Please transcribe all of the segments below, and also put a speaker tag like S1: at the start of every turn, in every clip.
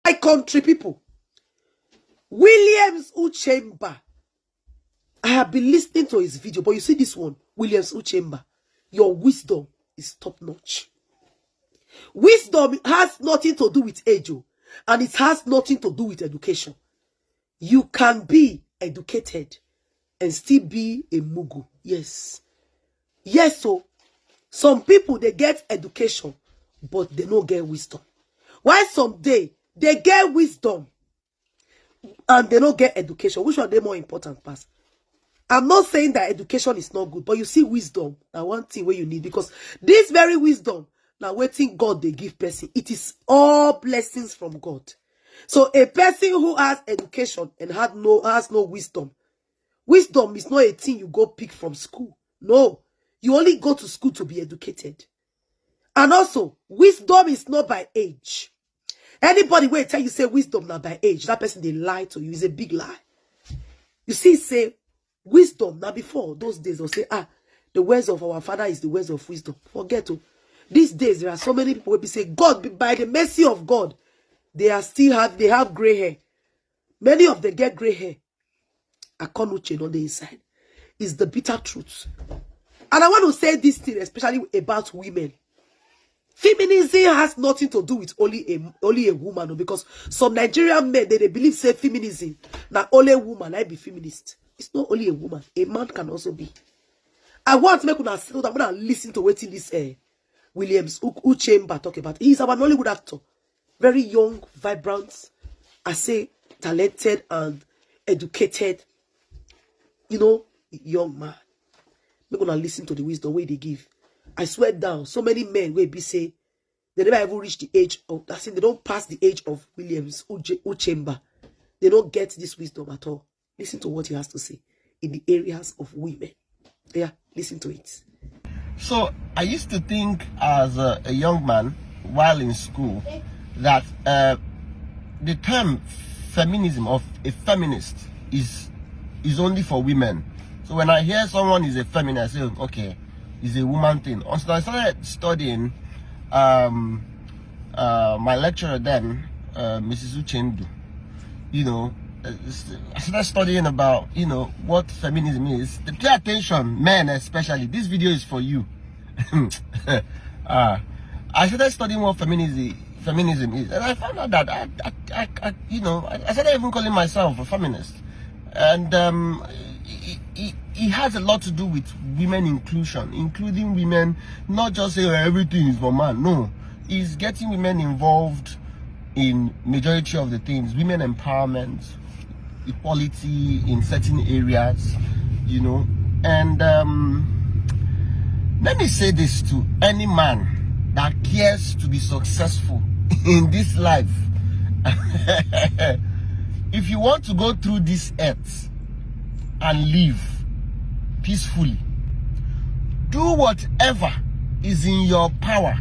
S1: My country people, Williams Uchemba. I have been listening to his video, but you see this one, Williams Uchemba, your wisdom is top notch. Wisdom has nothing to do with age, and it has nothing to do with education. You can be educated and still be a mugu. Yes. Yes, so some people, they get education, but they don't get wisdom. Why someday they get wisdom and they don't get education? Which one are they more important, Pastor? I'm not saying that education is not good, but you see wisdom, now one thing where you need, because this very wisdom, now waiting God they give person, it is all blessings from God. So a person who has education and has no wisdom, wisdom is not a thing you go pick from school. No, you only go to school to be educated. And also, wisdom is not by age. Anybody will tell you say wisdom not by age, that person they lie to you, is a big lie. You see, say wisdom. Now before those days they'll say, the words of our father is the words of wisdom. Forget to. These days there are so many people who be say, God, by the mercy of God, they have gray hair. Many of them get gray hair. Akonuche on the inside. Is the bitter truth. And I want to say this thing, especially about women. Feminism has nothing to do with only a woman, because some Nigerian men they believe say feminism. Now only a woman I be feminist. It's not only a woman. A man can also be. I want to make una settle down and listen to what this Williams Uchemba talk about. He's our Nollywood actor. Very young, vibrant, I say talented and educated, young man. We're gonna listen to the wisdom way they give. I swear down, so many men will be say they never even reach the age of, they don't pass the age of Williams Uchemba. They don't get this wisdom at all. Listen to what he has to say in the areas of women. Yeah, listen to it.
S2: So I used to think as a young man while in school that the term feminism of a feminist is only for women. So when I hear someone is a feminist, I say, okay, it's a woman thing. So I started studying. My lecturer then, Mrs. Uchendu, I started studying about, what feminism is. Pay attention, men especially. This video is for you. I started studying what feminism is, and I found out that I started even calling myself a feminist, and it has a lot to do with women inclusion, including women, not just saying everything is for man. No, it's getting women involved in majority of the things, women empowerment, equality in certain areas, and let me say this to any man that cares to be successful in this life. If you want to go through this earth and live peacefully, do whatever is in your power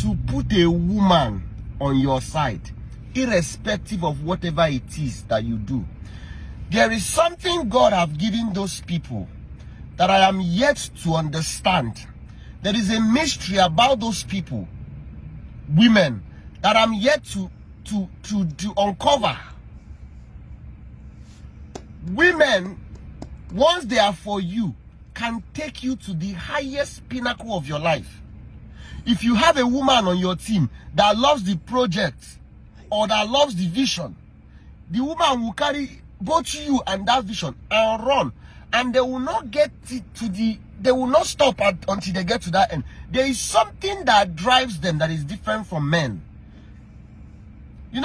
S2: to put a woman on your side, irrespective of whatever it is that you do. There is something God have given those people that I am yet to understand. There is a mystery about those people, women, that I'm yet to uncover. Women, once they are for you, can take you to the highest pinnacle of your life. If you have a woman on your team that loves the project or that loves the vision, the woman will carry both you and that vision and run, and they will not get they will not stop until they get to that end. There is something that drives them that is different from men.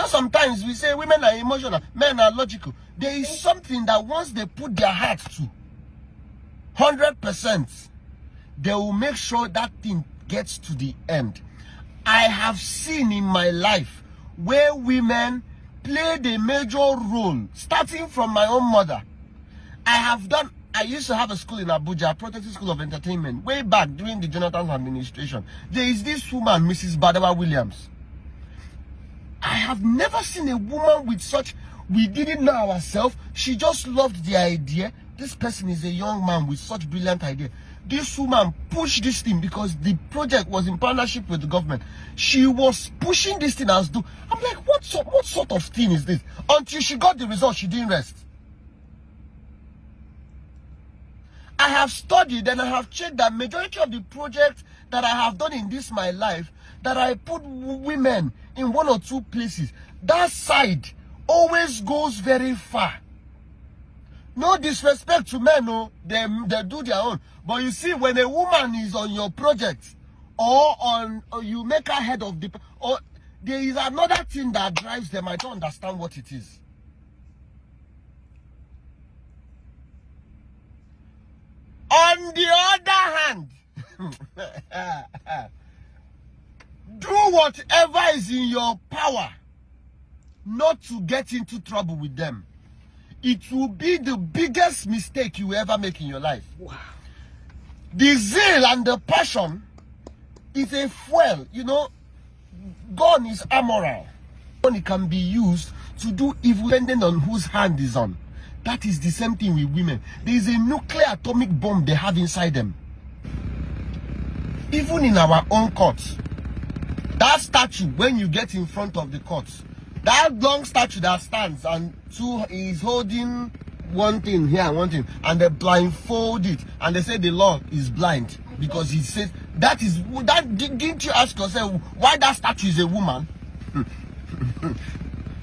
S2: Sometimes we say women are emotional, men are logical. There is something that once they put their heart to, 100%, they will make sure that thing gets to the end. I have seen in my life where women played a major role, starting from my own mother. I used to have a school in Abuja, Protective School of Entertainment, way back during the Jonathan administration. There is this woman, Mrs. Badawa Williams. I have never seen a woman with such, we didn't know ourselves. She just loved the idea. This person is a young man with such brilliant idea. this woman pushed this thing because the project was in partnership with the government. She was pushing this thing as do. I'm like, what sort of thing is this? Until she got the result, she didn't rest. I have studied and I have checked that majority of the projects that I have done in this my life, that I put women in 1 or 2 places, that side always goes very far. No disrespect to men, no, they do their own. But you see, when a woman is on your project, or you make her head of the, or there is another thing that drives them. I don't understand what it is. On the other hand, do whatever is in your power not to get into trouble with them. It will be the biggest mistake you ever make in your life.
S1: Wow.
S2: The zeal and the passion is a fuel. You know, gun is amoral. It can be used to do evil depending on whose hand is on. That is the same thing with women. There is a nuclear atomic bomb they have inside them. Even in our own courts, that statue, when you get in front of the courts, that long statue that stands and is holding one thing here and one thing, and they blindfold it, and they say the law is blind because he says that is that. Didn't you ask yourself why that statue is a woman?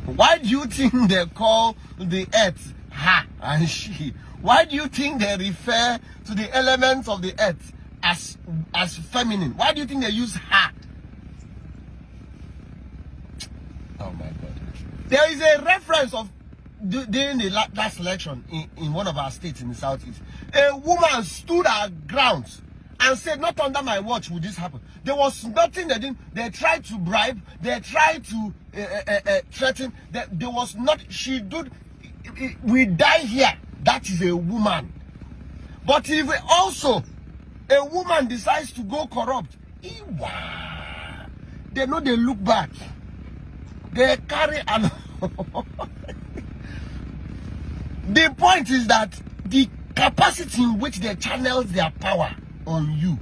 S2: Why do you think they call the earth her and she? Why do you think they refer to the elements of the earth as feminine? Why do you think they use her? Oh my God. There is a reference of during the last election in one of our states in the southeast. A woman stood her ground and said, not under my watch would this happen. There was nothing they didn't. They tried to bribe. They tried to threaten. There was not. She did. We die here. That is a woman. But if also a woman decides to go corrupt, they know they look back. They carry an. The point is that the capacity in which they channel their power on you,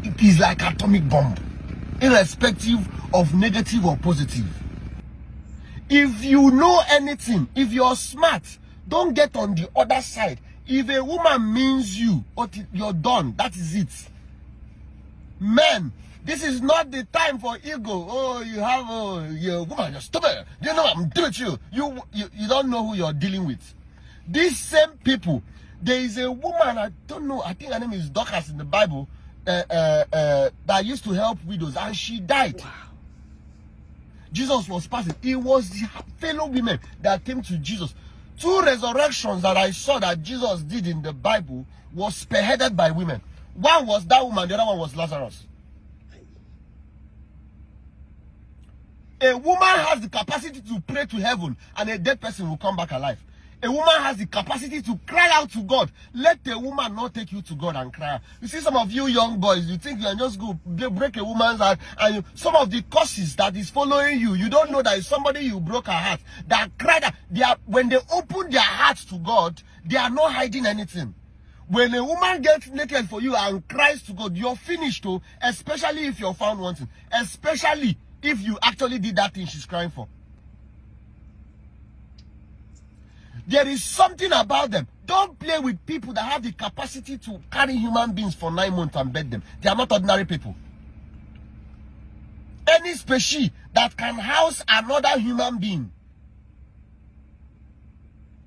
S2: it is like atomic bomb, irrespective of negative or positive. If you know anything, if you're smart, don't get on the other side. If a woman means you, you're done. That is it. Men, this is not the time for ego. Oh, you have you're a woman, you're stupid. You know I'm doing with you. You don't know who you're dealing with. These same people, there is a woman, I don't know, I think her name is Dorcas in the Bible, that used to help widows, and she died.
S1: Wow.
S2: Jesus was passing. It was the fellow women that came to Jesus. 2 resurrections that I saw that Jesus did in the Bible was spearheaded by women. One was that woman, the other one was Lazarus. A woman has the capacity to pray to heaven and a dead person will come back alive. A woman has the capacity to cry out to God. Let a woman not take you to God and cry out. You see, some of you young boys, you think you can just go break a woman's heart, and some of the curses that is following you, you don't know that it's somebody you broke her heart, that cried. When they open their hearts to God, they are not hiding anything. When a woman gets naked for you and cries to God, you're finished too, especially if you're found wanting, especially if you actually did that thing she's crying for. There is something about them. Don't play with people that have the capacity to carry human beings for 9 months and bed them. They are not ordinary people. Any species that can house another human being,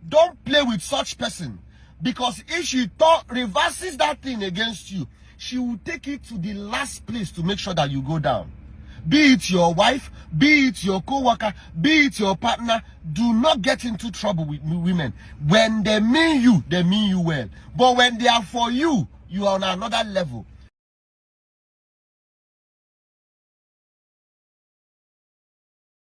S2: don't play with such person. Because if she reverses that thing against you, she will take it to the last place to make sure that you go down. Be it your wife, be it your co-worker, be it your partner, do not get into trouble with women. When they mean you well. But when they are for you, you are on another level.